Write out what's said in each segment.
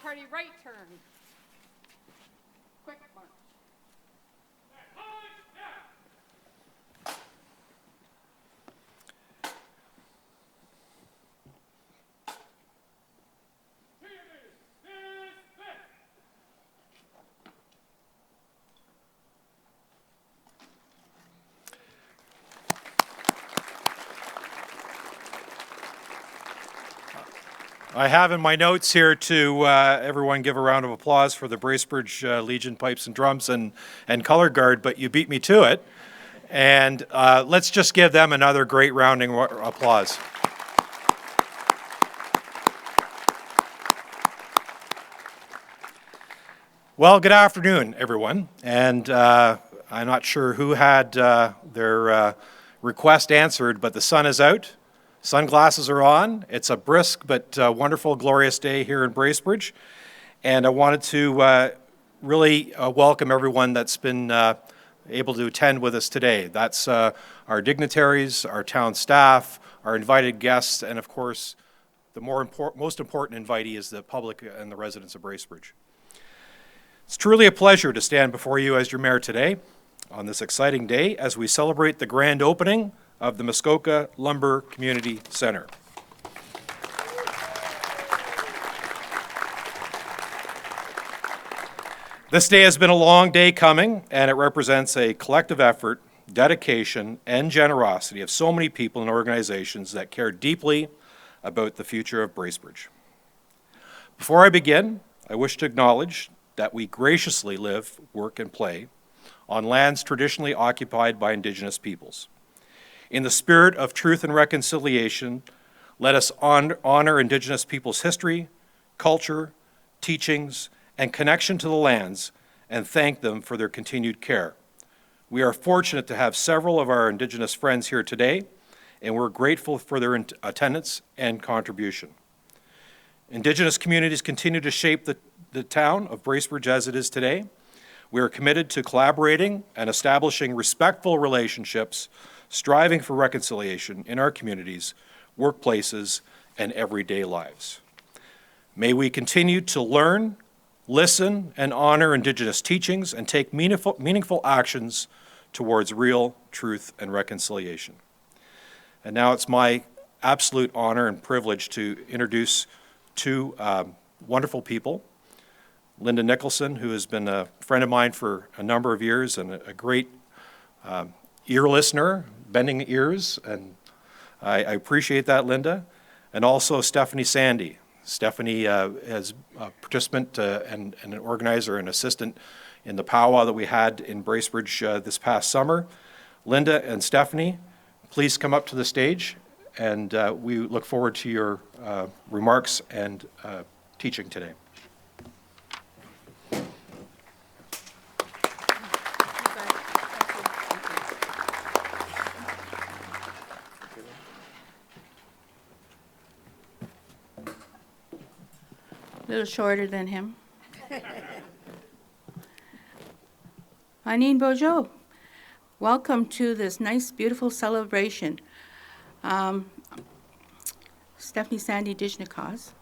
party right turn. Quick march. I have in my notes here to everyone give a round of applause for the Bracebridge Legion Pipes and Drums and Color Guard, but you beat me to it. And let's just give them another great rounding applause. Well, good afternoon, everyone. And I'm not sure who had their request answered, but the sun is out. Sunglasses are on. It's a brisk but wonderful, glorious day here in Bracebridge. And I wanted to really welcome everyone that's been able to attend with us today. That's our dignitaries, our town staff, our invited guests, and of course, the most important invitee is the public and the residents of Bracebridge. It's truly a pleasure to stand before you as your mayor today on this exciting day as we celebrate the grand opening of the Muskoka Lumber Community Centre. This day has been a long day coming, and it represents a collective effort, dedication, and generosity of so many people and organizations that care deeply about the future of Bracebridge. Before I begin, I wish to acknowledge that we graciously live, work, and play on lands traditionally occupied by Indigenous peoples. In the spirit of truth and reconciliation, let us honor Indigenous peoples' history, culture, teachings, and connection to the lands, and thank them for their continued care. We are fortunate to have several of our Indigenous friends here today, and we're grateful for their attendance and contribution. Indigenous communities continue to shape the town of Bracebridge as it is today. We are committed to collaborating and establishing respectful relationships, striving for reconciliation in our communities, workplaces, and everyday lives. May we continue to learn, listen, and honor Indigenous teachings and take meaningful actions towards real truth and reconciliation. And now it's my absolute honor and privilege to introduce two wonderful people. Linda Nicholson, who has been a friend of mine for a number of years and a great ear listener, bending ears, and I appreciate that, Linda. And also Stephanie Sandy. Stephanie is a participant and an organizer and assistant in the powwow that we had in Bracebridge this past summer. Linda and Stephanie, please come up to the stage, and we look forward to your remarks and teaching today. A little shorter than him. Anine Bojo, welcome to this nice, beautiful celebration. Stephanie Sandy Dijnakas,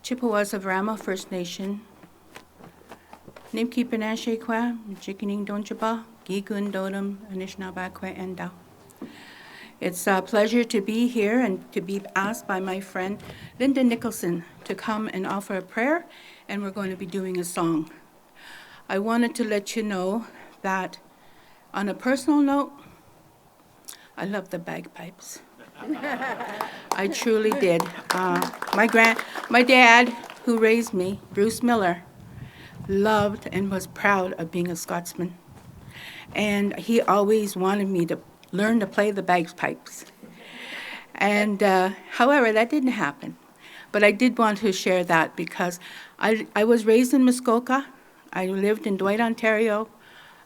Chippewas of Rama First Nation, Nimki Penashekwa, Jikining Donchaba, Gigun Dodam, Anishinabakwe Enda. It's a pleasure to be here and to be asked by my friend Linda Nicholson to come and offer a prayer, and we're going to be doing a song. I wanted to let you know that on a personal note, I love the bagpipes. I truly did. My dad, who raised me, Bruce Miller, loved and was proud of being a Scotsman. And he always wanted me to learn to play the bagpipes. And however, that didn't happen. But I did want to share that because I was raised in Muskoka. I lived in Dwight, Ontario.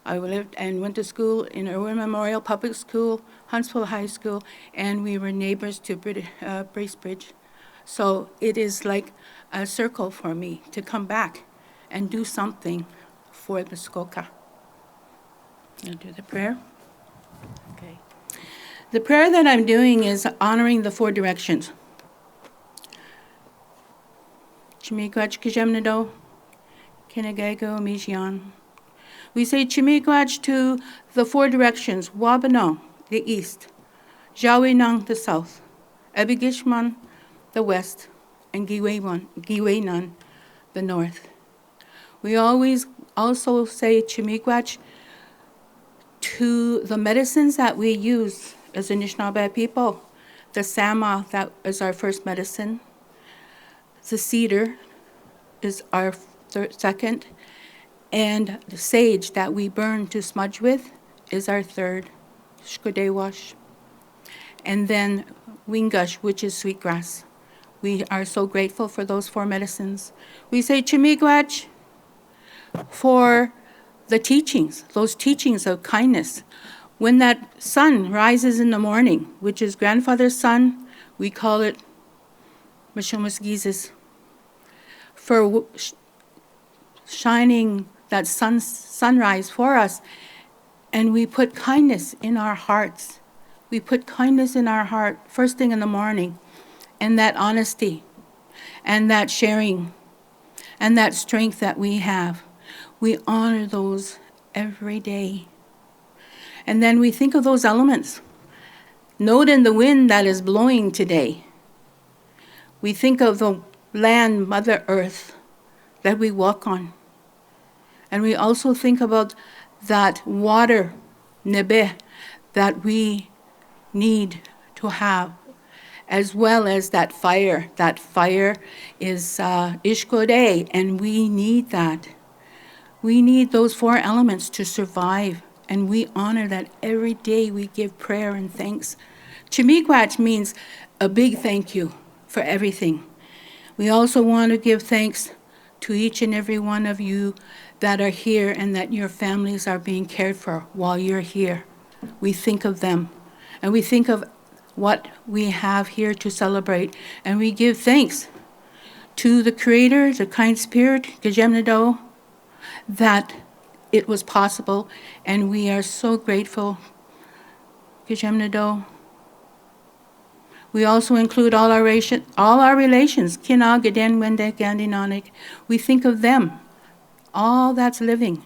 I lived and went to school in Irwin Memorial Public School, Huntsville High School, and we were neighbors to Bracebridge. So it is like a circle for me to come back and do something for Muskoka. I'll do the prayer. Okay. The prayer that I'm doing is honoring the four directions. Chimiigwech Kajemnado, Kinagago Mijian. We say Chimiigwech to the four directions, Wabanong, the east, Jawenang, the south, Abigishman, the west, and Giwenan, the north. We always also say Chimiigwech to the medicines that we use as Anishinaabe people. The Sama, that is our first medicine. The cedar is our second. And the sage that we burn to smudge with is our third, Shkodewash. And then Wingush, which is sweetgrass. We are so grateful for those four medicines. We say Chimiigwech for the teachings, those teachings of kindness. When that sun rises in the morning, which is grandfather's sun, we call it Mishomusgizis, for shining that sunrise for us. And we put kindness in our hearts. We put kindness in our heart first thing in the morning, and that honesty, and that sharing, and that strength that we have. We honor those every day. And then we think of those elements. Note in the wind that is blowing today. We think of the land, Mother Earth, that we walk on. And we also think about that water, nebe, that we need to have, as well as that fire. That fire is ishkode, and we need that. We need those four elements to survive, and we honor that every day. We give prayer and thanks. Chimiigwech means a big thank you for everything. We also want to give thanks to each and every one of you that are here and that your families are being cared for while you're here. We think of them, and we think of what we have here to celebrate, and we give thanks to the Creator, the kind Spirit, Gajemnado, that it was possible, and we are so grateful, Gajemnado. We also include all our relations, Kina, Gaden, Wendek, Gandinanik. We think of them, all that's living.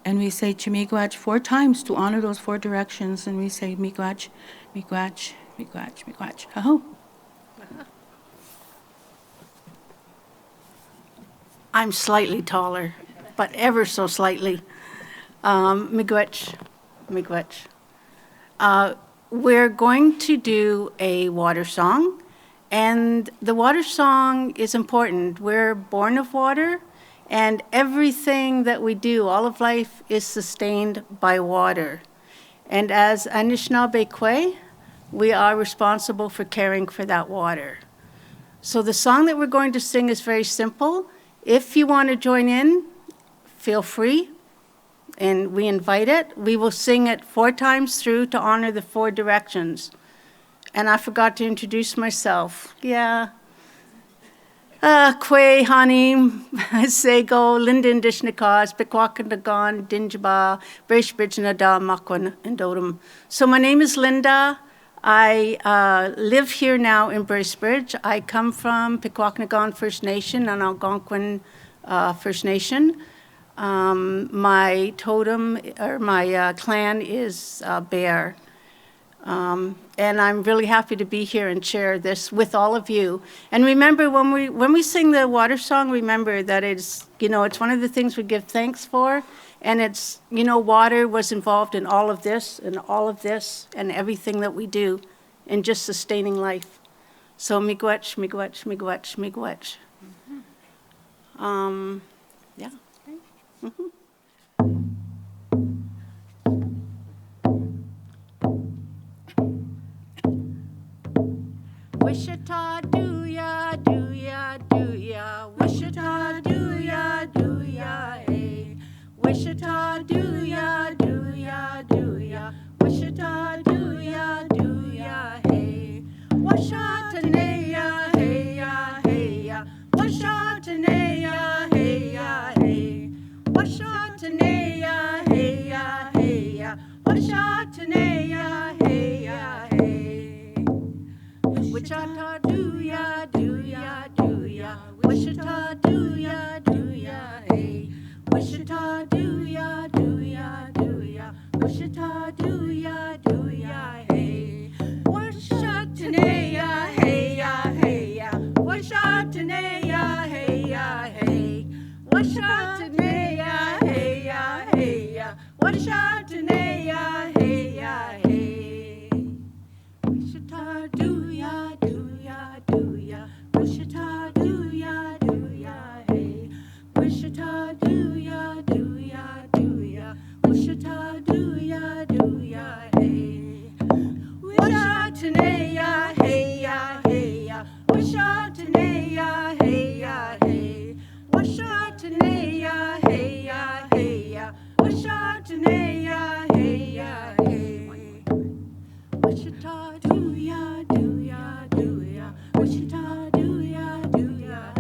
And we say Chimiigwech 4 times to honor those 4 directions, and we say Miigwech, Miigwech, Miigwech, Miigwech. Oh. I'm slightly taller, but ever so slightly. Miigwech, Miigwech. We're going to do a water song, and the water song is important. We're born of water, and everything that we do, all of life, is sustained by water. And as Anishinaabe Kwe, we are responsible for caring for that water. So the song that we're going to sing is very simple. If you want to join in, feel free, and we invite it. We will sing it 4 times through to honor the 4 directions. And I forgot to introduce myself. Yeah. Kwe, Hanim, Sego, Linden, Dishnikas, Pequakandagan, Dinjaba, Bracebridge, Nada, Makwan, and Dodum. So my name is Linda. I live here now in Bracebridge. I come from Pequakandagan First Nation and Algonquin First Nation. My totem, or my clan is Bear. And I'm really happy to be here and share this with all of you. And remember, when we sing the water song, remember that it's, it's one of the things we give thanks for. And it's, water was involved in all of this and everything that we do in just sustaining life. So miigwech, miigwech, miigwech, miigwech. Yeah. Mm-hmm. Wishita do ya, do ya, do ya. Wishita do ya, do ya, hey. Wishita do ya, do ya, do ya. Wishita do ya, do ya, hey. Washatanaya, hey ya, hey ya. Washatanaya, hey ya, hey. Washatanaya, hey ya, hey ya. Washatanaya, hey ya, hey. Wichita do ya, do ya, do ya. Wichita Wichita, do ya, do ya, do ya. Wichita, do ya, do ya, hey. Washatanaya, hey ya, hey ya. Washatanaya, hey ya, hey. Washatanaya, hey ya, hey ya. Washatanaya, hey ya, hey. Wichita, do ya, do ya, do ya. Wichita, do ya, hey. Wichita, do ya, do ya, do ya. Wichita, do ya, hey. Wishatanaya, hey ya, hey ya. Wishatanaya, hey ya, hey. Wishatanaya, hey ya, hey ya. Wishatanaya, hey ya, hey. Wichita, do ya, do ya, do ya. Wichita, do ya,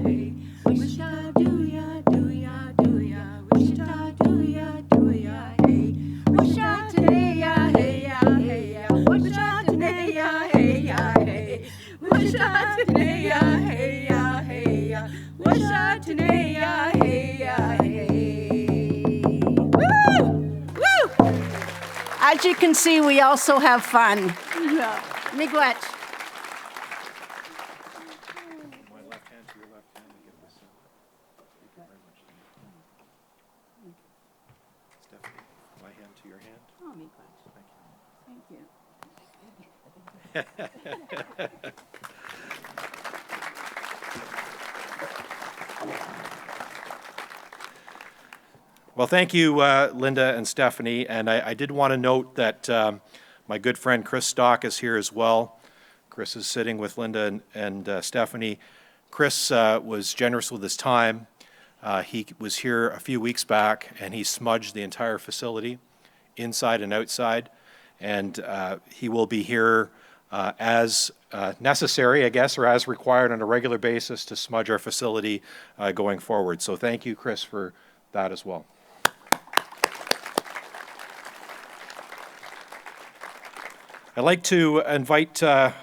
hey. Wichita, do ya, do ya, do ya. Wichita, do ya, hey. Wishatanaya, hey ya, hey ya. Wishatanaya, hey ya, hey. Wishatanaya, hey ya, hey ya. Wishatanaya, hey ya, hey. Woo! Woo! As you can see, we also have fun. Miigwech. My left hand to your left hand and give this. Thank you very much. Stephanie, my hand to your hand. Oh, miigwech. Thank you. Thank you. Well, thank you, Linda and Stephanie. And I did want to note that my good friend Chris Stock is here as well. Chris is sitting with Linda and Stephanie. Chris was generous with his time. He was here a few weeks back, and he smudged the entire facility, inside and outside. And he will be here as necessary, I guess, or as required on a regular basis to smudge our facility going forward. So thank you, Chris, for that as well. I'd like to invite a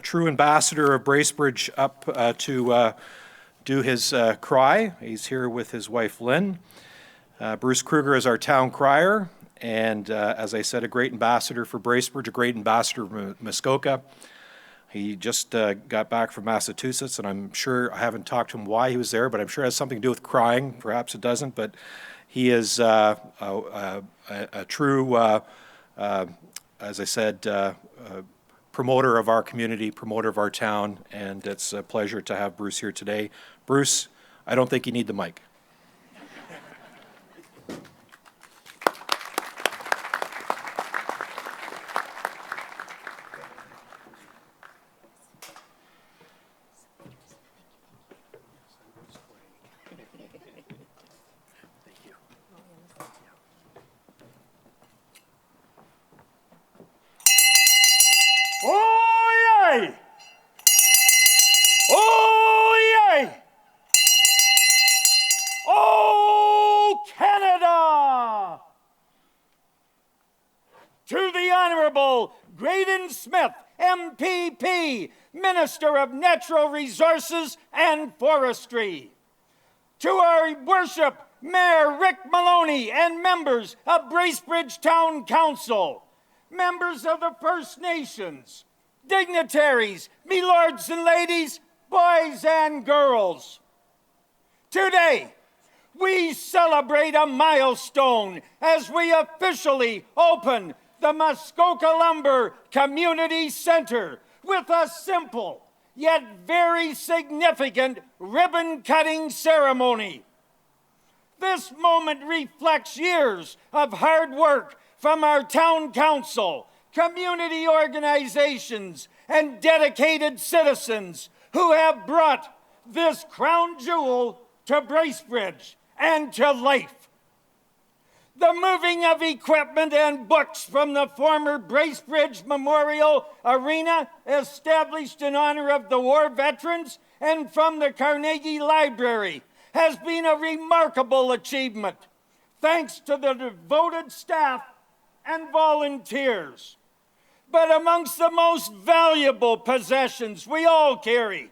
true ambassador of Bracebridge up to do his cry. He's here with his wife, Lynn. Bruce Kruger is our town crier, and as I said, a great ambassador for Bracebridge, a great ambassador for Muskoka. He just got back from Massachusetts, and I'm sure, I haven't talked to him why he was there, but I'm sure it has something to do with crying. Perhaps it doesn't, but he is a true, as I said, promoter of our community, promoter of our town, and it's a pleasure to have Bruce here today. Bruce, I don't think you need the mic. Oh, yay! Oh, yay! Oh, Canada! To the Honourable Graydon Smith, MPP, Minister of Natural Resources and Forestry. To our worship, Mayor Rick Maloney and members of Bracebridge Town Council, members of the First Nations, dignitaries, me lords and ladies, boys and girls. Today, we celebrate a milestone as we officially open the Muskoka Lumber Community Centre with a simple yet very significant ribbon-cutting ceremony. This moment reflects years of hard work from our town council, community organizations, and dedicated citizens who have brought this crown jewel to Bracebridge and to life. The moving of equipment and books from the former Bracebridge Memorial Arena, established in honor of the war veterans, and from the Carnegie Library, has been a remarkable achievement, thanks to the devoted staff and volunteers. But amongst the most valuable possessions we all carry,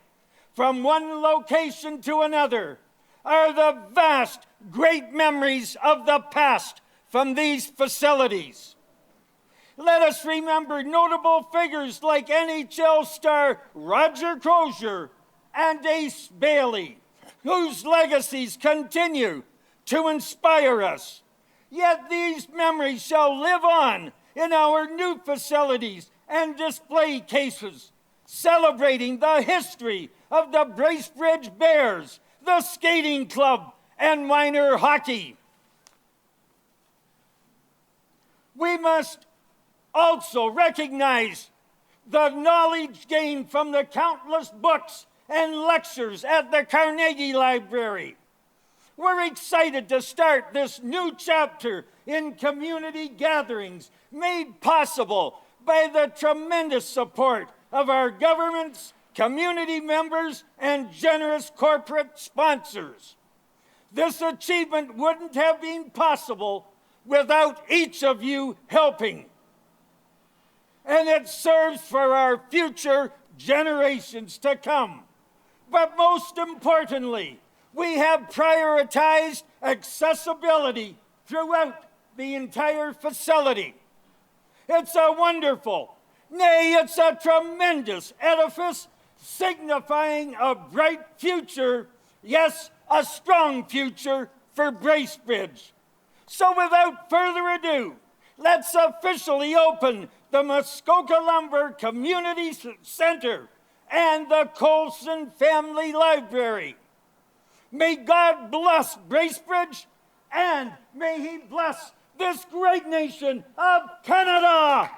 from one location to another, are the vast, great memories of the past from these facilities. Let us remember notable figures like NHL star Roger Crozier and Ace Bailey, whose legacies continue to inspire us. Yet these memories shall live on in our new facilities and display cases, celebrating the history of the Bracebridge Bears, the skating club, and minor hockey. We must also recognize the knowledge gained from the countless books and lectures at the Carnegie Library. We're excited to start this new chapter in community gatherings made possible by the tremendous support of our governments, community members, and generous corporate sponsors. This achievement wouldn't have been possible without each of you helping. And it serves for our future generations to come. But most importantly, we have prioritized accessibility throughout the entire facility. It's a wonderful, nay, it's a tremendous edifice signifying a bright future, yes, a strong future for Bracebridge. So without further ado, let's officially open the Muskoka Lumber Community Centre and the Colson Family Library. May God bless Bracebridge, and may He bless this great nation of Canada.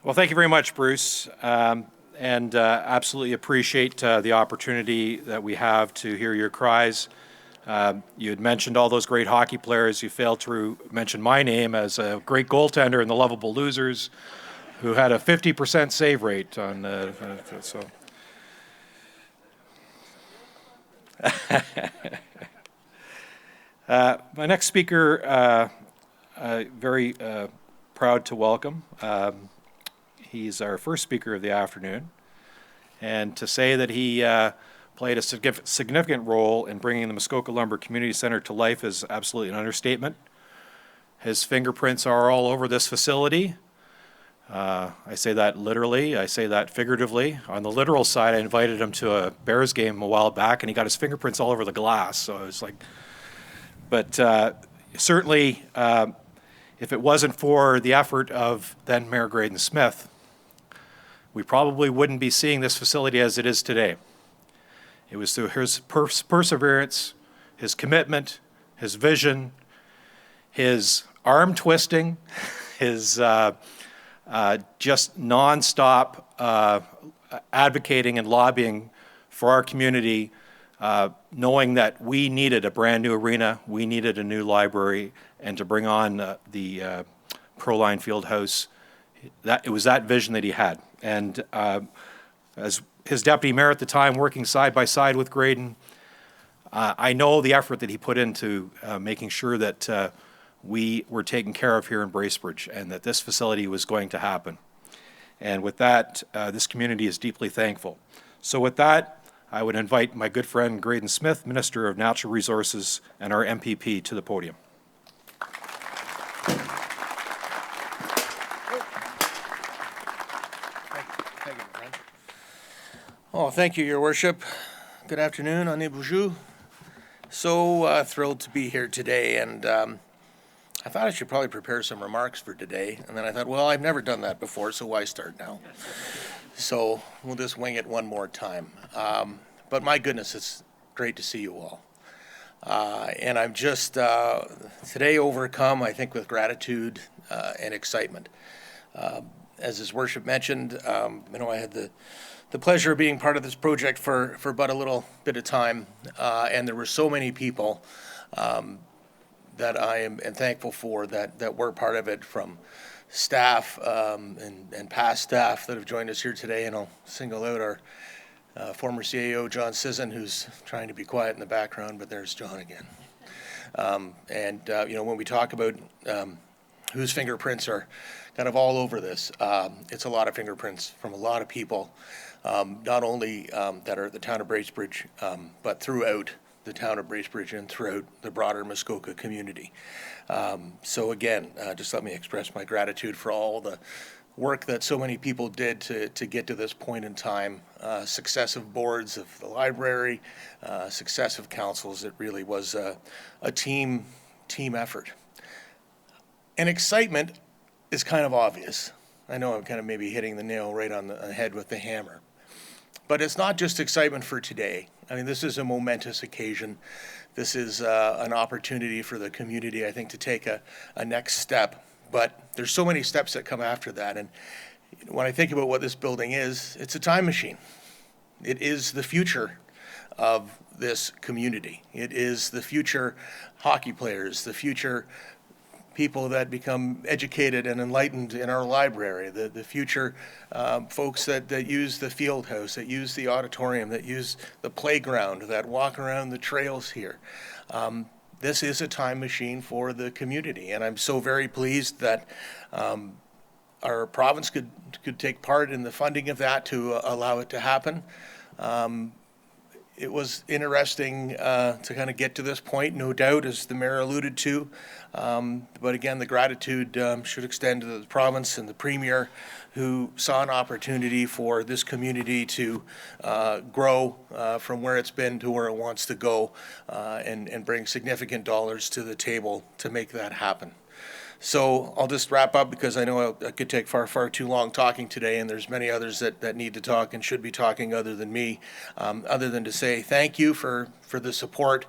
Well, thank you very much, Bruce, and absolutely appreciate the opportunity that we have to hear your cries. You had mentioned all those great hockey players. You failed to mention my name as a great goaltender in the Lovable Losers, who had a 50% save rate on. So. My next speaker, very proud to welcome. He's our first speaker of the afternoon, and to say that he played a significant role in bringing the Muskoka Lumber Community Centre to life is absolutely an understatement. His fingerprints are all over this facility. I say that literally, I say that figuratively. On the literal side, I invited him to a Bears game a while back, and he got his fingerprints all over the glass, so I was like, but certainly, if it wasn't for the effort of then Mayor Graydon Smith, we probably wouldn't be seeing this facility as it is today. It was through his perseverance, his commitment, his vision, his arm twisting, his just nonstop advocating and lobbying for our community, knowing that we needed a brand new arena, we needed a new library, and to bring on the Proline Fieldhouse. It was that vision that he had. And as his deputy mayor at the time, working side by side with Graydon, I know the effort that he put into making sure that we were taken care of here in Bracebridge and that this facility was going to happen. And with that, this community is deeply thankful. So with that, I would invite my good friend Graydon Smith, Minister of Natural Resources and our MPP, to the podium. Oh, thank you, Your Worship. Good afternoon, Ani Boujou. So thrilled to be here today, and I thought I should probably prepare some remarks for today, and then I thought, well, I've never done that before, so why start now? So we'll just wing it one more time. But my goodness, it's great to see you all. And I'm just today overcome, I think, with gratitude and excitement. As His Worship mentioned, I had the pleasure of being part of this project for but a little bit of time, and there were so many people that I am and thankful for that we're part of it, from staff and past staff that have joined us here today. And I'll single out our former CAO, John Sisson, who's trying to be quiet in the background, but there's John again. When we talk about whose fingerprints are kind of all over this, it's a lot of fingerprints from a lot of people, not only that are at the Town of Bracebridge, but throughout the Town of Bracebridge and throughout the broader Muskoka community. So again, just let me express my gratitude for all the work that so many people did to get to this point in time, successive boards of the library, successive councils. It really was a team effort. And excitement is kind of obvious. I know I'm kind of maybe hitting the nail right on the head with the hammer. But it's not just excitement for today. I mean, this is a momentous occasion. This is an opportunity for the community, I think, to take a next step. But there's so many steps that come after that. And when I think about what this building is, it's a time machine. It is the future of this community. It is the future hockey players, the future people that become educated and enlightened in our library, the future folks that use the field house, that use the auditorium, that use the playground, that walk around the trails here. This is a time machine for the community, and I'm so very pleased that our province could take part in the funding of that to allow it to happen. It was interesting to kind of get to this point, no doubt, as the mayor alluded to. But again, the gratitude should extend to the province and the premier, who saw an opportunity for this community to grow from where it's been to where it wants to go, and bring significant dollars to the table to make that happen. So I'll just wrap up, because I know I could take far too long talking today, and there's many others that need to talk and should be talking other than me, other than to say thank you for the support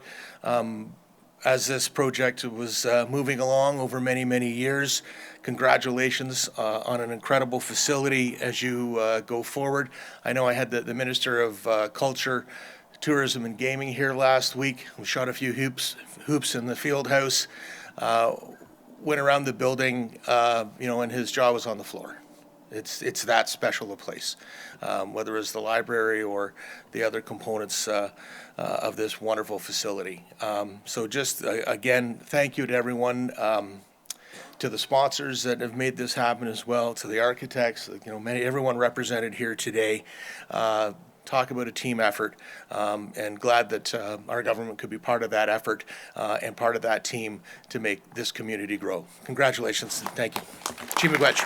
as this project was moving along over many years. Congratulations on an incredible facility as you go forward. I know I had the Minister of Culture, Tourism and Gaming here last week. We shot a few hoops in the field house. Went around the building, and his jaw was on the floor. It's that special a place, whether it's the library or the other components of this wonderful facility. So just, again, thank you to everyone, to the sponsors that have made this happen as well, to the architects, everyone represented here today. Talk about a team effort, and glad that our government could be part of that effort and part of that team to make this community grow. Congratulations and thank you. Chimigwech.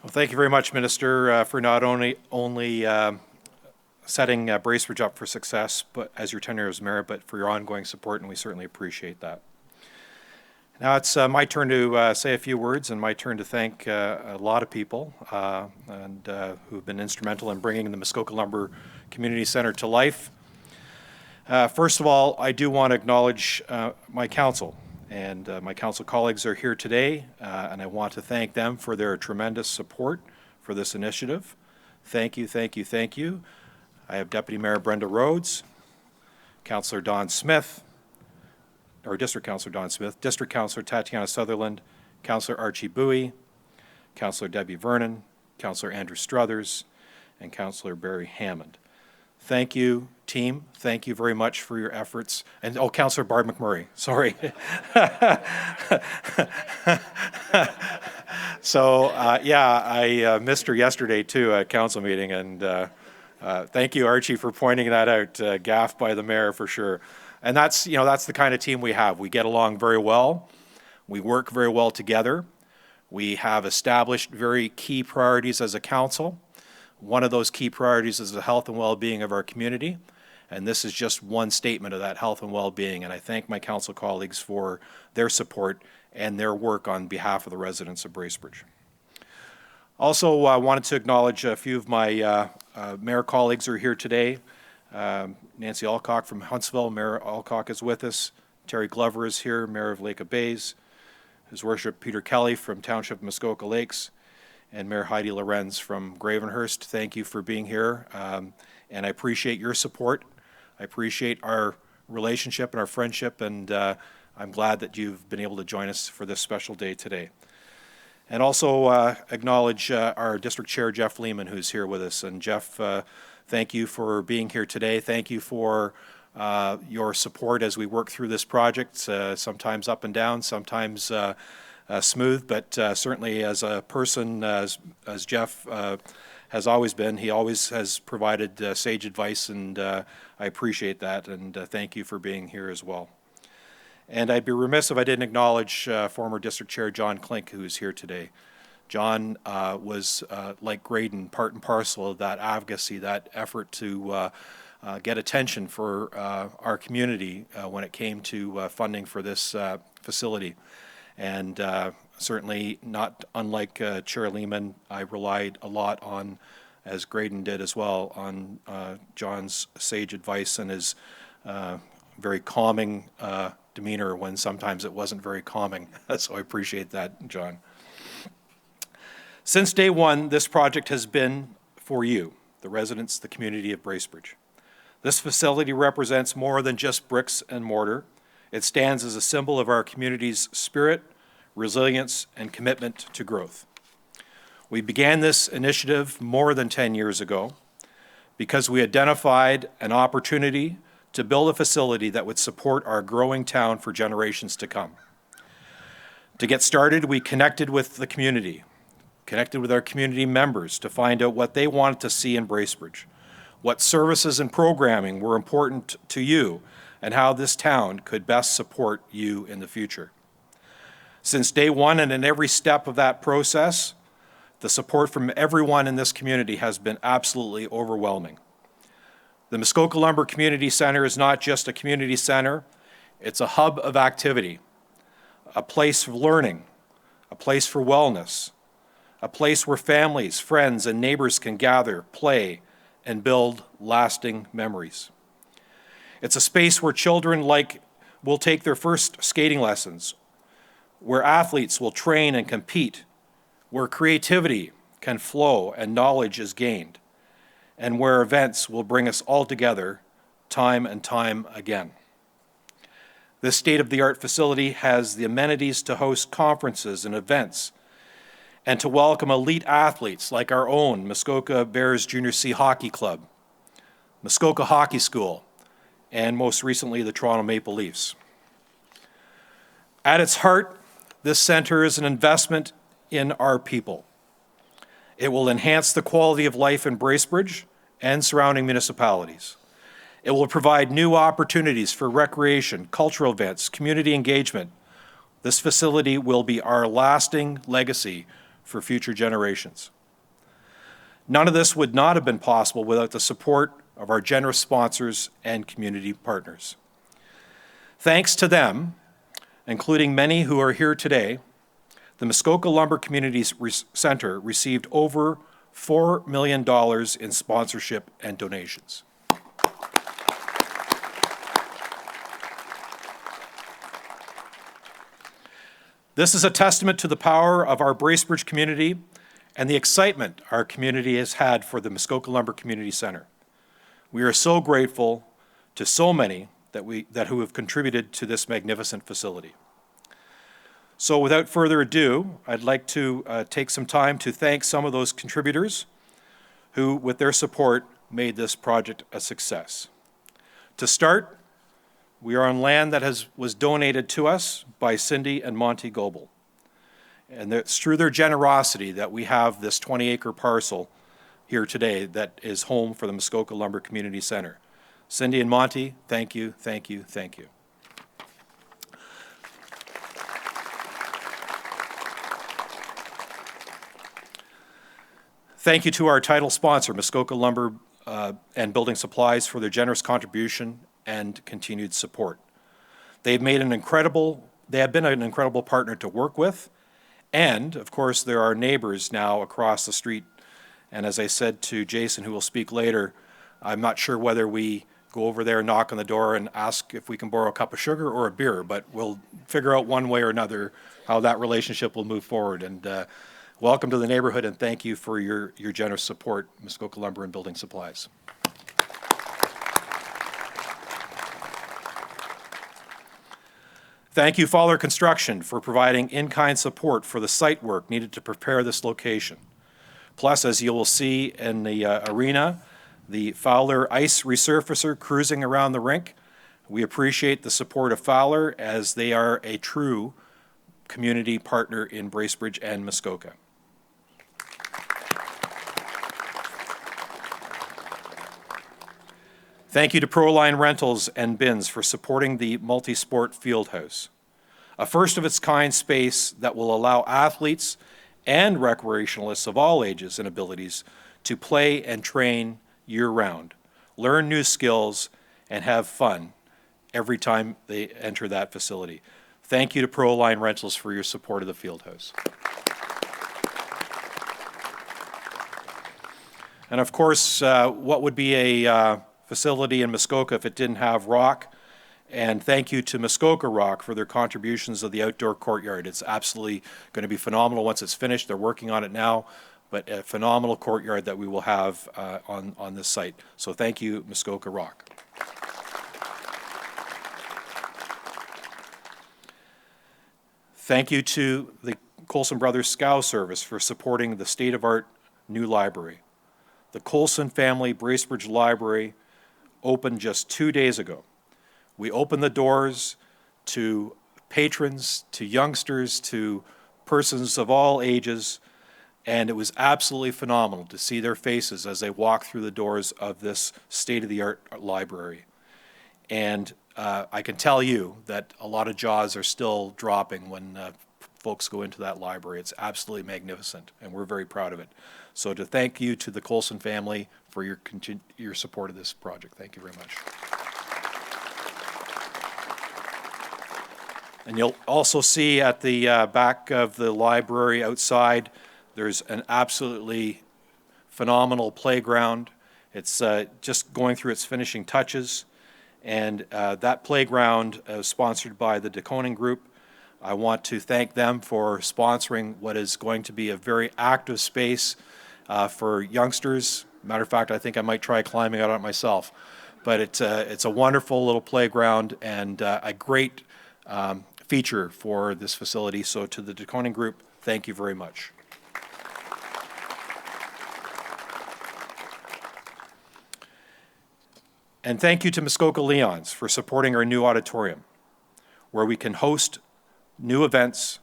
Well, thank you very much, Minister, for not only setting Bracebridge up for success, but as your tenure as mayor, but for your ongoing support, and we certainly appreciate that. Now it's my turn to say a few words, and my turn to thank a lot of people who have been instrumental in bringing the Muskoka Lumber Community Centre to life. First of all, I do want to acknowledge my council, and my council colleagues are here today, and I want to thank them for their tremendous support for this initiative. Thank you, thank you, thank you. I have Deputy Mayor Brenda Rhodes, Councillor Don Smith, or District Councillor Don Smith, District Councillor Tatiana Sutherland, Councillor Archie Bowie, Councillor Debbie Vernon, Councillor Andrew Struthers, and Councillor Barry Hammond. Thank you, team. Thank you very much for your efforts. And, Councillor Barb McMurray, sorry. So, I missed her yesterday, too, at council meeting, and thank you, Archie, for pointing that out. Gaffed by the mayor, for sure. And that's the kind of team we have. We get along very well. We work very well together. We have established very key priorities as a council. One of those key priorities is the health and well-being of our community. And this is just one statement of that health and well-being. And I thank my council colleagues for their support and their work on behalf of the residents of Bracebridge. Also, I wanted to acknowledge a few of my mayor colleagues who are here today. Nancy Alcock from Huntsville, Mayor Alcock is with us. Terry Glover is here, Mayor of Lake of Bays. His Worship Peter Kelly from Township Muskoka Lakes, and Mayor Heidi Lorenz from Gravenhurst. Thank you for being here, and I appreciate your support. I appreciate our relationship and our friendship, and I'm glad that you've been able to join us for this special day today. And also acknowledge our District Chair, Jeff Lehman, who's here with us. And Jeff, thank you for being here today. Thank you for your support as we work through this project, sometimes up and down, sometimes smooth, but certainly as a person, as Jeff has always been, he always has provided sage advice, and I appreciate that, and thank you for being here as well. And I'd be remiss if I didn't acknowledge former District Chair John Klink, who's here today. John was, like Graydon, part and parcel of that advocacy, that effort to get attention for our community when it came to funding for this facility. And certainly not unlike Chair Lehman, I relied a lot on, as Graydon did as well, on John's sage advice and his very calming demeanor when sometimes it wasn't very calming. So I appreciate that, John. Since day one, this project has been for you, the residents, the community of Bracebridge. This facility represents more than just bricks and mortar. It stands as a symbol of our community's spirit, resilience, and commitment to growth. We began this initiative more than 10 years ago because we identified an opportunity to build a facility that would support our growing town for generations to come. To get started, we connected with the community, connected with our community members to find out what they wanted to see in Bracebridge, what services and programming were important to you, and how this town could best support you in the future. Since day one and in every step of that process, the support from everyone in this community has been absolutely overwhelming. The Muskoka Lumber Community Centre is not just a community center, it's a hub of activity, a place for learning, a place for wellness, a place where families, friends, and neighbors can gather, play, and build lasting memories. It's a space where children will take their first skating lessons, where athletes will train and compete, where creativity can flow and knowledge is gained, and where events will bring us all together time and time again. This state-of-the-art facility has the amenities to host conferences and events and to welcome elite athletes like our own Muskoka Bears Junior C Hockey Club, Muskoka Hockey School, and most recently the Toronto Maple Leafs. At its heart, this center is an investment in our people. It will enhance the quality of life in Bracebridge and surrounding municipalities. It will provide new opportunities for recreation, cultural events, community engagement. This facility will be our lasting legacy for future generations. None of this would not have been possible without the support of our generous sponsors and community partners. Thanks to them, including many who are here today, the Muskoka Lumber Community Centre received over $4 million in sponsorship and donations. This is a testament to the power of our Bracebridge community and the excitement our community has had for the Muskoka Lumber Community Centre. We are so grateful to so many who have contributed to this magnificent facility. So without further ado, I'd like to take some time to thank some of those contributors who, with their support, made this project a success. To start, we are on land that was donated to us by Cindy and Monty Goebel. And it's through their generosity that we have this 20-acre parcel here today that is home for the Muskoka Lumber Community Centre. Cindy and Monty, thank you, thank you, thank you. Thank you to our title sponsor, Muskoka Lumber and Building Supplies, for their generous contribution and continued support. They have been an incredible partner to work with, and of course there are neighbors now across the street. And as I said to Jason, who will speak later, I'm not sure whether we go over there, knock on the door, and ask if we can borrow a cup of sugar or a beer, but we'll figure out one way or another how that relationship will move forward. And welcome to the neighborhood, and thank you for your generous support, Muskoka Lumber and Building Supplies. Thank you, Fowler Construction, for providing in-kind support for the site work needed to prepare this location. Plus, as you will see in the arena, the Fowler Ice Resurfacer cruising around the rink. We appreciate the support of Fowler, as they are a true community partner in Bracebridge and Muskoka. Thank you to Proline Rentals and Bins for supporting the multi-sport field house, a first-of-its-kind space that will allow athletes and recreationalists of all ages and abilities to play and train year-round, learn new skills, and have fun every time they enter that facility. Thank you to Proline Rentals for your support of the field house. And of course, what would be a facility in Muskoka if it didn't have rock? And thank you to Muskoka Rock for their contributions of the outdoor courtyard. It's absolutely going to be phenomenal once it's finished. They're working on it now, but a phenomenal courtyard that we will have on this site. So thank you, Muskoka Rock. Thank you to the Colson Brothers Scow Service for supporting the state-of-art new library. The Colson Family Bracebridge Library opened just 2 days ago. We opened the doors to patrons, to youngsters, to persons of all ages, and it was absolutely phenomenal to see their faces as they walked through the doors of this state-of-the-art library. And I can tell you that a lot of jaws are still dropping when folks go into that library. It's absolutely magnificent, and we're very proud of it. So to thank you to the Colson family for your support of this project. Thank you very much. And you'll also see at the back of the library outside, there's an absolutely phenomenal playground. It's just going through its finishing touches. And that playground is sponsored by the DeConing Group. I want to thank them for sponsoring what is going to be a very active space for youngsters. Matter of fact, I think I might try climbing out on it myself. But it's a wonderful little playground and a great feature for this facility. So to the DeConing Group, thank you very much. And thank you to Muskoka Leons for supporting our new auditorium, where we can host new events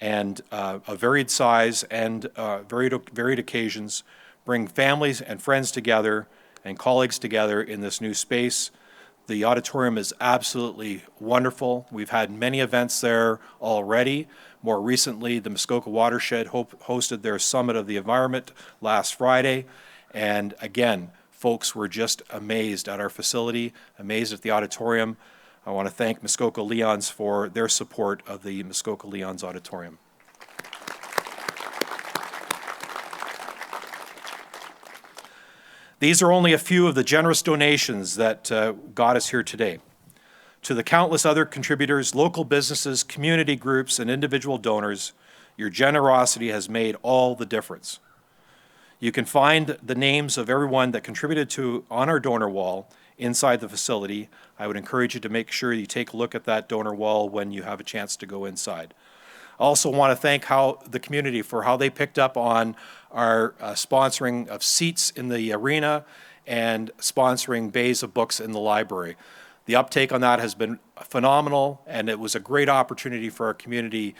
and a varied size and varied occasions, bring families and friends together and colleagues together in this new space. The auditorium is absolutely wonderful. We've had many events there already. More recently, the Muskoka Watershed hosted their Summit of the Environment last Friday. And again, folks were just amazed at our facility, amazed at the auditorium. I want to thank Muskoka Leons for their support of the Muskoka Leons Auditorium. These are only a few of the generous donations that got us here today. To the countless other contributors, local businesses, community groups, and individual donors, your generosity has made all the difference. You can find the names of everyone that contributed on our donor wall inside the facility. I would encourage you to make sure you take a look at that donor wall when you have a chance to go inside. I also want to thank the community for how they picked up on our sponsoring of seats in the arena and sponsoring bays of books in the library. The uptake on that has been phenomenal, and it was a great opportunity for our community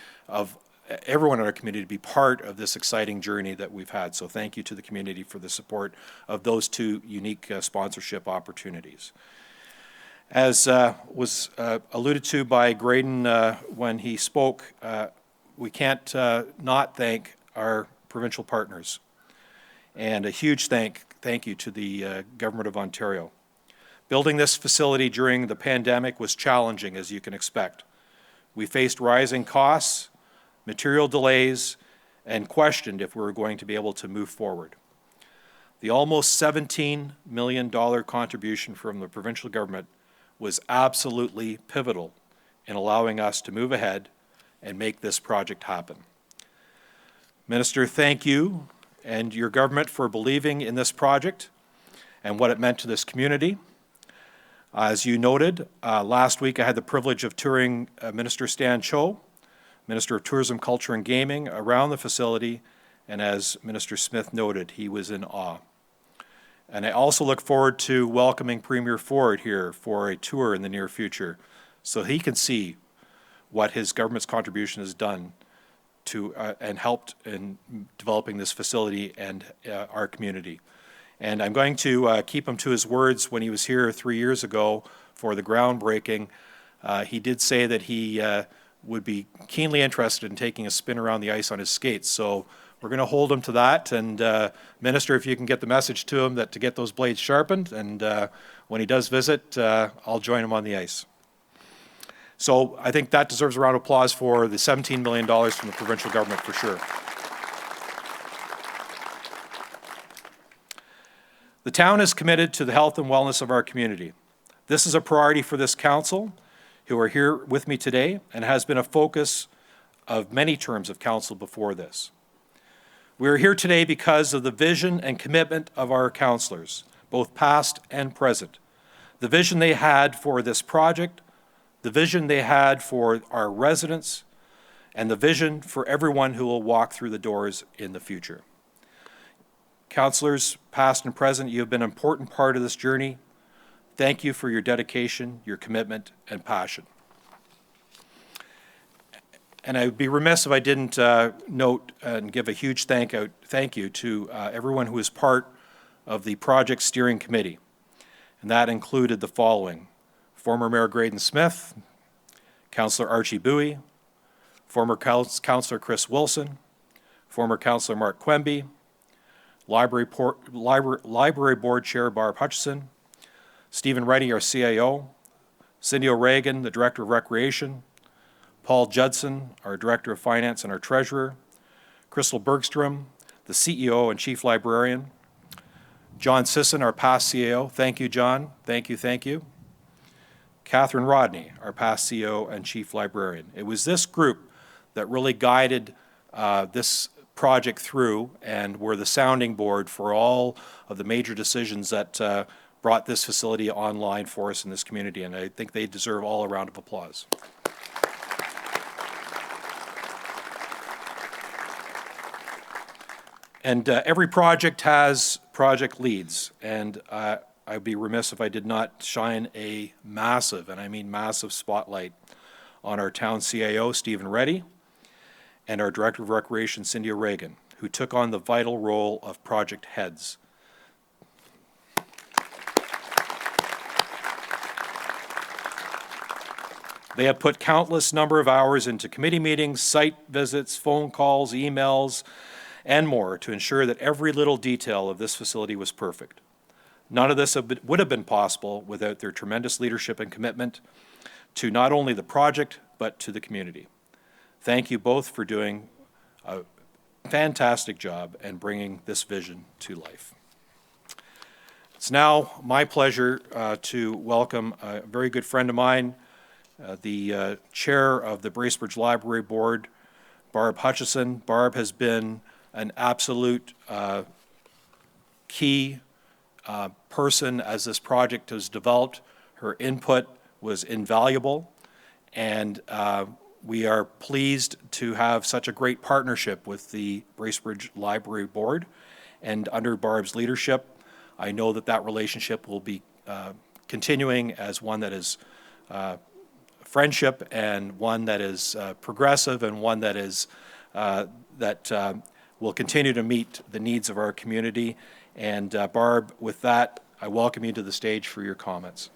everyone in our community to be part of this exciting journey that we've had. So thank you to the community for the support of those two unique sponsorship opportunities. As was alluded to by Graydon when he spoke, we can't not thank our provincial partners. And a huge thank you to the Government of Ontario. Building this facility during the pandemic was challenging, as you can expect. We faced rising costs, material delays, and questioned if we were going to be able to move forward. The almost $17 million contribution from the provincial government was absolutely pivotal in allowing us to move ahead and make this project happen. Minister, thank you and your government for believing in this project and what it meant to this community. As you noted, last week I had the privilege of touring Minister Stan Cho, Minister of Tourism, Culture and Gaming, around the facility, and as Minister Smith noted, he was in awe. And I also look forward to welcoming Premier Ford here for a tour in the near future so he can see what his government's contribution has done to and helped in developing this facility and our community. And I'm going to keep him to his words. When he was here 3 years ago for the groundbreaking, he did say that he would be keenly interested in taking a spin around the ice on his skates. So we're going to hold him to that. And Minister, if you can get the message to him that to get those blades sharpened, and when he does visit, I'll join him on the ice. So I think that deserves a round of applause for the $17 million from the provincial government for sure. The town is committed to the health and wellness of our community. This is a priority for this council, who are here with me today, and has been a focus of many terms of council before this. We are here today because of the vision and commitment of our councillors, both past and present. The vision they had for this project, the vision they had for our residents, and the vision for everyone who will walk through the doors in the future. Councillors, past and present, you have been an important part of this journey. Thank you for your dedication, your commitment, and passion. And I would be remiss if I didn't note and give a huge thank you to everyone who was part of the project steering committee. And that included the following: former Mayor Graydon Smith, Councillor Archie Bowie, former Councillor Chris Wilson, former Councillor Mark Quemby, Library Board Chair Barb Hutchison, Stephen Reddy, our CAO, Cindy O'Regan, the Director of Recreation, Paul Judson, our Director of Finance and our Treasurer, Crystal Bergstrom, the CEO and Chief Librarian, John Sisson, our past CAO. Thank you, John. Thank you, thank you. Catherine Rodney, our past CEO and Chief Librarian. It was this group that really guided this project through and were the sounding board for all of the major decisions that brought this facility online for us in this community, and I think they deserve all a round of applause. And every project has project leads, and I'd be remiss if I did not shine a massive, and I mean massive, spotlight on our town CAO, Stephen Reddy, and our Director of Recreation, Cindy O'Regan, who took on the vital role of project heads. They have put countless number of hours into committee meetings, site visits, phone calls, emails, and more to ensure that every little detail of this facility was perfect. None of this would have been possible without their tremendous leadership and commitment to not only the project, but to the community. Thank you both for doing a fantastic job and bringing this vision to life. It's now my pleasure to welcome a very good friend of mine, the chair of the Bracebridge Library Board, Barb Hutchison. Barb has been an absolute key person as this project has developed. Her input was invaluable, and we are pleased to have such a great partnership with the Bracebridge Library Board. And under Barb's leadership, I know that that relationship will be continuing as one that is friendship, and one that is progressive, and one that is will continue to meet the needs of our community. And Barb, with that, I welcome you to the stage for your comments.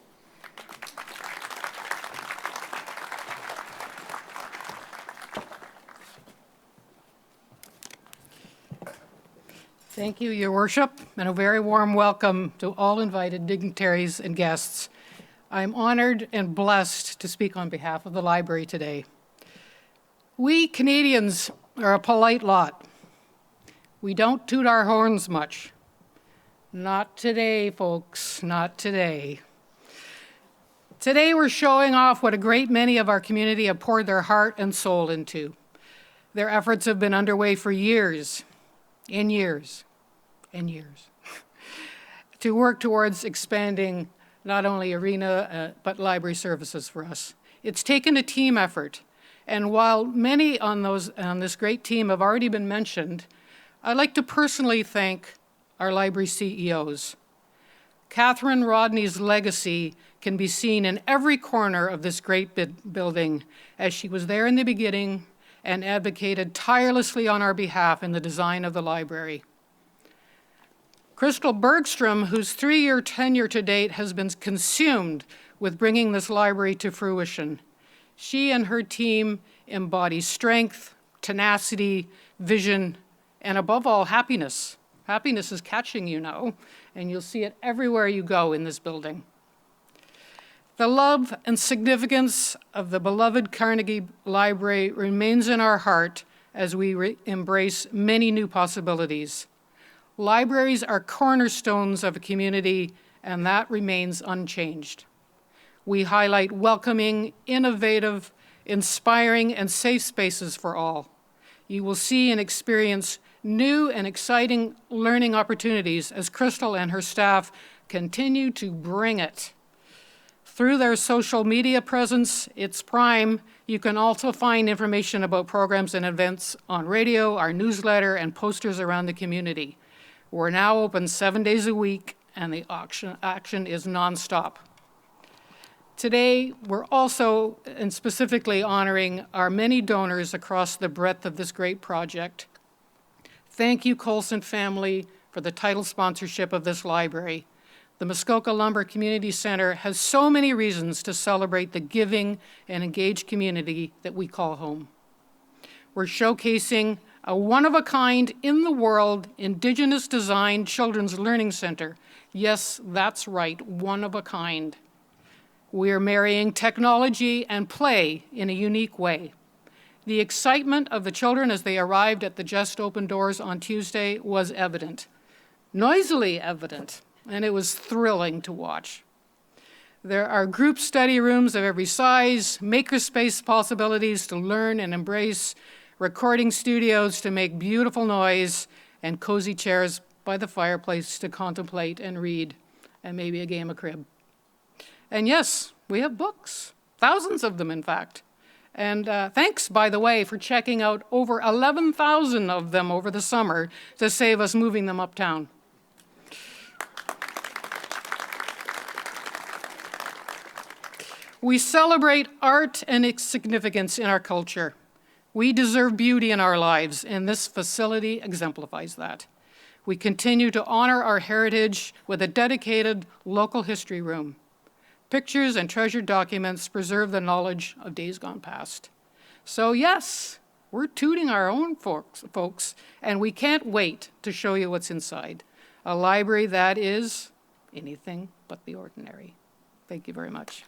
Thank you, Your Worship, and a very warm welcome to all invited dignitaries and guests. I'm honored and blessed to speak on behalf of the library today. We Canadians are a polite lot. We don't toot our horns much. Not today, folks, not today. Today we're showing off what a great many of our community have poured their heart and soul into. Their efforts have been underway for years, and years, and years, to work towards expanding not only arena, but library services for us. It's taken a team effort, and while many on this great team have already been mentioned, I'd like to personally thank our library CEOs. Catherine Rodney's legacy can be seen in every corner of this great building, as she was there in the beginning and advocated tirelessly on our behalf in the design of the library. Crystal Bergstrom, whose 3-year tenure to date has been consumed with bringing this library to fruition. She and her team embody strength, tenacity, vision, and above all, happiness. Happiness is catching you now, and you'll see it everywhere you go in this building. The love and significance of the beloved Carnegie Library remains in our heart as we embrace many new possibilities. Libraries are cornerstones of a community, and that remains unchanged. We highlight welcoming, innovative, inspiring, and safe spaces for all. You will see and experience new and exciting learning opportunities as Crystal and her staff continue to bring it. Through their social media presence, It's Prime, you can also find information about programs and events on radio, our newsletter, and posters around the community. We're now open 7 days a week, and the action is nonstop. Today, we're also and specifically honoring our many donors across the breadth of this great project. Thank you, Colson family, for the title sponsorship of this library. The Muskoka Lumber Community Centre has so many reasons to celebrate the giving and engaged community that we call home. We're showcasing a one-of-a-kind, in-the-world, Indigenous-designed children's learning center. Yes, that's right, one-of-a-kind. We're marrying technology and play in a unique way. The excitement of the children as they arrived at the just opened doors on Tuesday was evident, noisily evident, and it was thrilling to watch. There are group study rooms of every size, makerspace possibilities to learn and embrace, recording studios to make beautiful noise, and cozy chairs by the fireplace to contemplate and read, and maybe a game of crib. And yes, we have books, thousands of them, in fact. And thanks, by the way, for checking out over 11,000 of them over the summer to save us moving them uptown. We celebrate art and its significance in our culture. We deserve beauty in our lives, and this facility exemplifies that. We continue to honor our heritage with a dedicated local history room. Pictures and treasured documents preserve the knowledge of days gone past. So yes, we're tooting our own folks, and we can't wait to show you what's inside. A library that is anything but the ordinary. Thank you very much.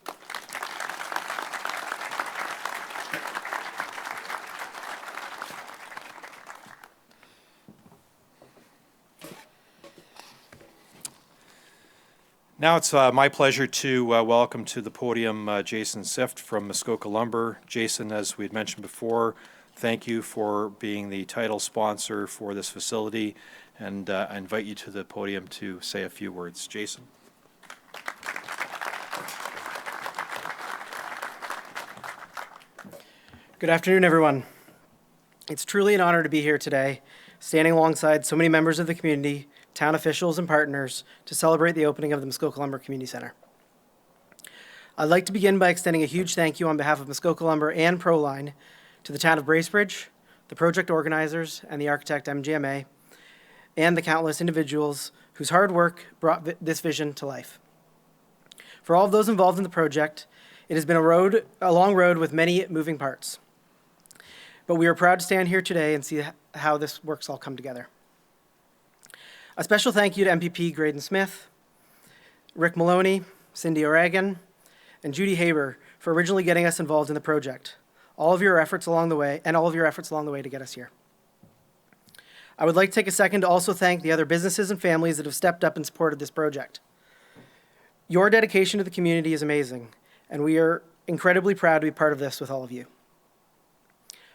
Now it's my pleasure to welcome to the podium Jason Sift from Muskoka Lumber. Jason, as we had mentioned before, thank you for being the title sponsor for this facility, and I invite you to the podium to say a few words. Jason. Good afternoon, everyone. It's truly an honor to be here today, standing alongside so many members of the community, town officials, and partners to celebrate the opening of the Muskoka Lumber Community Centre. I'd like to begin by extending a huge thank you on behalf of Muskoka Lumber and Proline to the Town of Bracebridge, the project organizers, and the architect MGMA, and the countless individuals whose hard work brought this vision to life. For all of those involved in the project, it has been a long road with many moving parts. But we are proud to stand here today and see how this works all come together. A special thank you to MPP Graydon Smith, Rick Maloney, Cindy O'Regan, and Judy Haber for originally getting us involved in the project. All of your efforts along the way to get us here. I would like to take a second to also thank the other businesses and families that have stepped up and supported this project. Your dedication to the community is amazing, and we are incredibly proud to be part of this with all of you.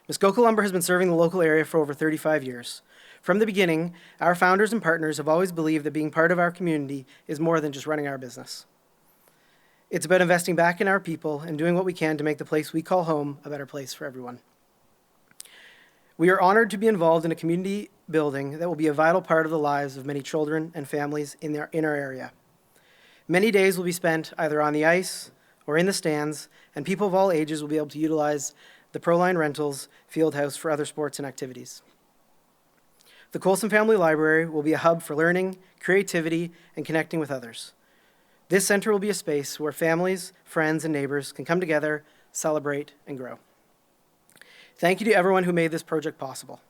Muskoka Lumber has been serving the local area for over 35 years. From the beginning, our founders and partners have always believed that being part of our community is more than just running our business. It's about investing back in our people and doing what we can to make the place we call home a better place for everyone. We are honored to be involved in a community building that will be a vital part of the lives of many children and families in our area. Many days will be spent either on the ice or in the stands, and people of all ages will be able to utilize the Proline Rentals field house for other sports and activities. The Colson Family Library will be a hub for learning, creativity, and connecting with others. This center will be a space where families, friends, and neighbors can come together, celebrate, and grow. Thank you to everyone who made this project possible.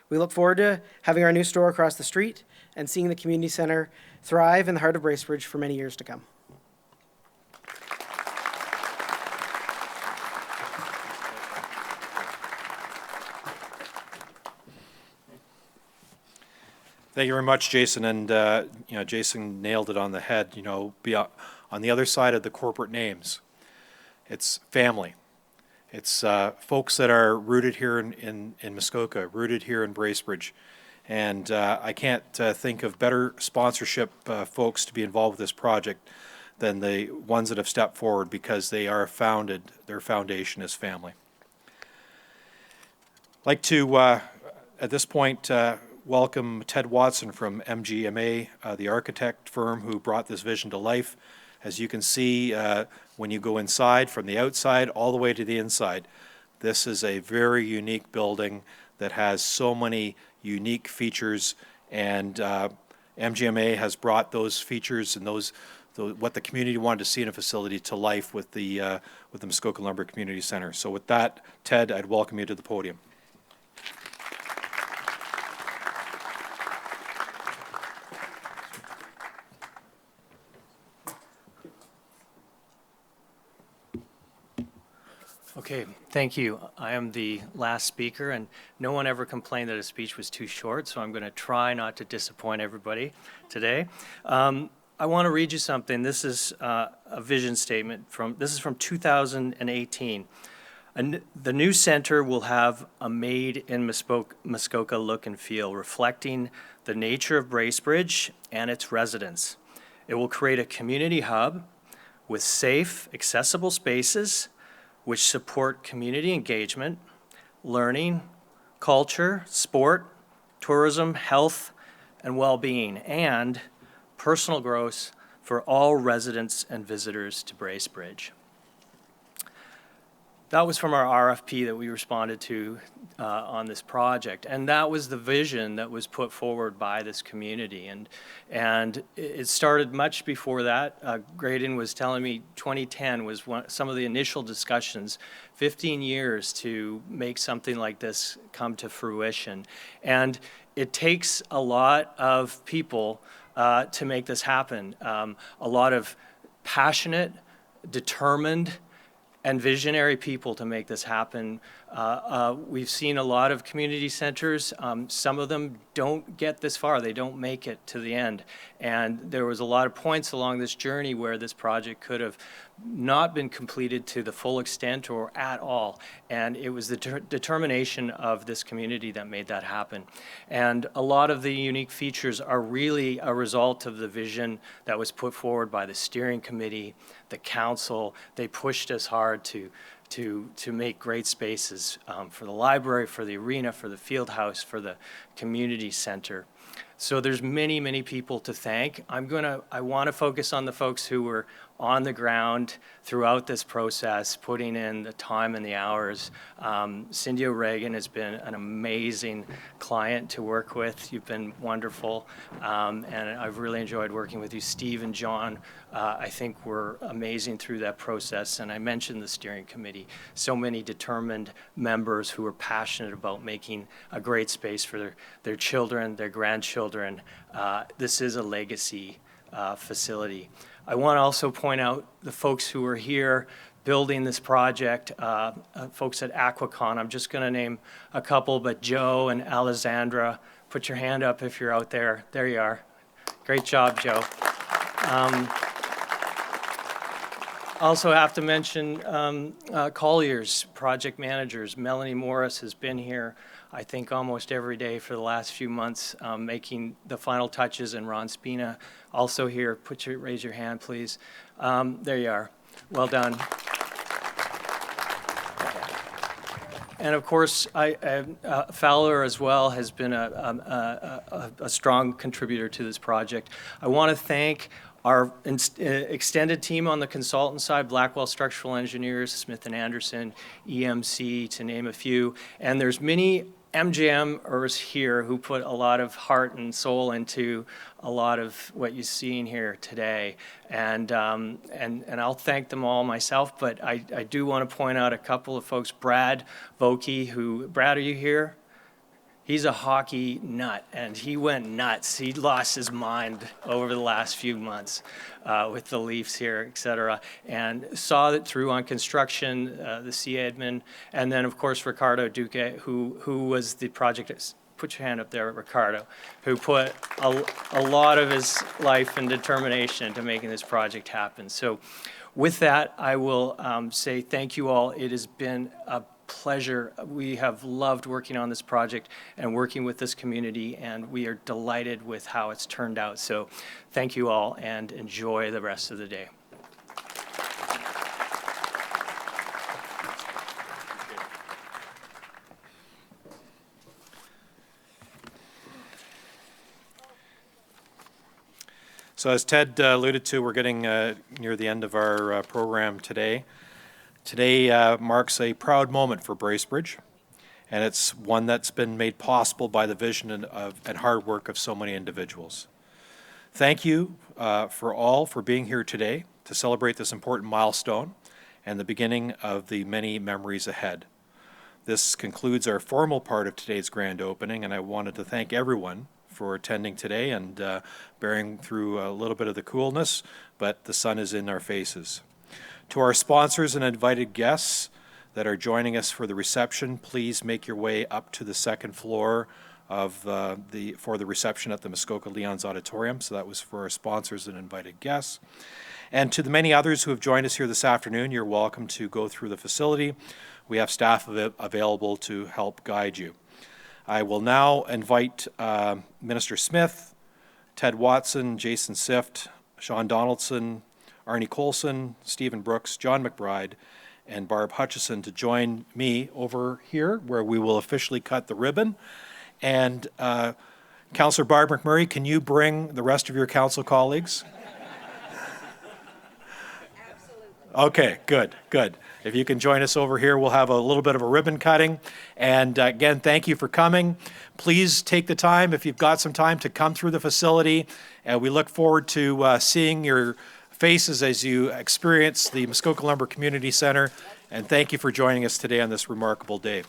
We look forward to having our new store across the street and seeing the community center thrive in the heart of Bracebridge for many years to come. Thank you very much, Jason. And, Jason nailed it on the head. On the other side of the corporate names, it's family. It's folks that are rooted here in Muskoka, rooted here in Bracebridge. And I can't think of better sponsorship folks to be involved with this project than the ones that have stepped forward, because they are founded, their foundation is family. I'd like to, at this point, welcome Ted Watson from MGMA, the architect firm who brought this vision to life. As you can see, when you go inside, from the outside all the way to the inside, this is a very unique building that has so many unique features, and MGMA has brought those features and what the community wanted to see in a facility to life with the Muskoka Lumber Community Centre. So with that, Ted, I'd welcome you to the podium. Okay, thank you. I am the last speaker, and no one ever complained that a speech was too short, so I'm going to try not to disappoint everybody today. I want to read you something. This is a vision statement from 2018. The new center will have a made in Muskoka look and feel, reflecting the nature of Bracebridge and its residents. It will create a community hub with safe, accessible spaces which support community engagement, learning, culture, sport, tourism, health, and well-being, and personal growth for all residents and visitors to Bracebridge. That was from our RFP that we responded to on this project, and that was the vision that was put forward by this community. And it started much before that. Graydon was telling me 2010 was some of the initial discussions, 15 years to make something like this come to fruition. And it takes a lot of people to make this happen, a lot of passionate, determined, and visionary people to make this happen. We've seen a lot of community centers. Some of them don't get this far. They don't make it to the end. And there was a lot of points along this journey where this project could have not been completed to the full extent or at all. And it was the determination of this community that made that happen. And a lot of the unique features are really a result of the vision that was put forward by the steering committee, the council. They pushed us hard to make great spaces for the library, for the arena, for the field house, for the community center. So there's many, many people to thank. I want to focus on the folks who were on the ground throughout this process, putting in the time and the hours. Cindy O'Regan has been an amazing client to work with. You've been wonderful, and I've really enjoyed working with you. Steve and John, I think, were amazing through that process. And I mentioned the steering committee. So many determined members who are passionate about making a great space for their children, their grandchildren. This is a legacy facility. I want to also point out the folks who are here building this project, folks at Aquacon. I'm just going to name a couple, but Joe and Alessandra Put your hand up if you're out there. There you are. Great job, Joe. Also have to mention Collier's project managers. Melanie Morris has been here, I think, almost every day for the last few months, making the final touches, and Ron Spina also here. Raise your hand, please. There you are. Well done. And of course, Fowler as well has been a strong contributor to this project. I want to thank our extended team on the consultant side, Blackwell Structural Engineers, Smith & Anderson, EMC, to name a few. And there's many MJMers here who put a lot of heart and soul into a lot of what you're seeing here today. And I'll thank them all myself, but I do want to point out a couple of folks. Brad Vokey, Brad, are you here? He's a hockey nut, and he went nuts. He lost his mind over the last few months with the Leafs here, et cetera, and saw it through on construction, the admin, and then, of course, Ricardo Duque, who was the project, put your hand up there, Ricardo, who put a lot of his life and determination into making this project happen. So with that, I will say thank you all. It has been a pleasure. We have loved working on this project and working with this community, and we are delighted with how it's turned out. So thank you all, and enjoy the rest of the day. So as Ted alluded to, we're getting near the end of our program today. Today marks a proud moment for Bracebridge, and it's one that's been made possible by the vision and hard work of so many individuals. Thank you for being here today to celebrate this important milestone and the beginning of the many memories ahead. This concludes our formal part of today's grand opening, and I wanted to thank everyone for attending today and bearing through a little bit of the coolness, but the sun is in our faces. To our sponsors and invited guests that are joining us for the reception, please make your way up to the second floor of for the reception at the Muskoka Leon's Auditorium. So that was for our sponsors and invited guests. And to the many others who have joined us here this afternoon, you're welcome to go through the facility. We have staff available to help guide you. I will now invite Minister Smith, Ted Watson, Jason Sift, Sean Donaldson, Arnie Colson, Stephen Brooks, John McBride, and Barb Hutchison to join me over here where we will officially cut the ribbon. And Councillor Barb McMurray, can you bring the rest of your council colleagues? Absolutely. Okay, good. If you can join us over here, we'll have a little bit of a ribbon cutting. And again, thank you for coming. Please take the time, if you've got some time, to come through the facility. And we look forward to seeing your faces as you experience the Muskoka Lumber Community Centre. And thank you for joining us today on this remarkable day.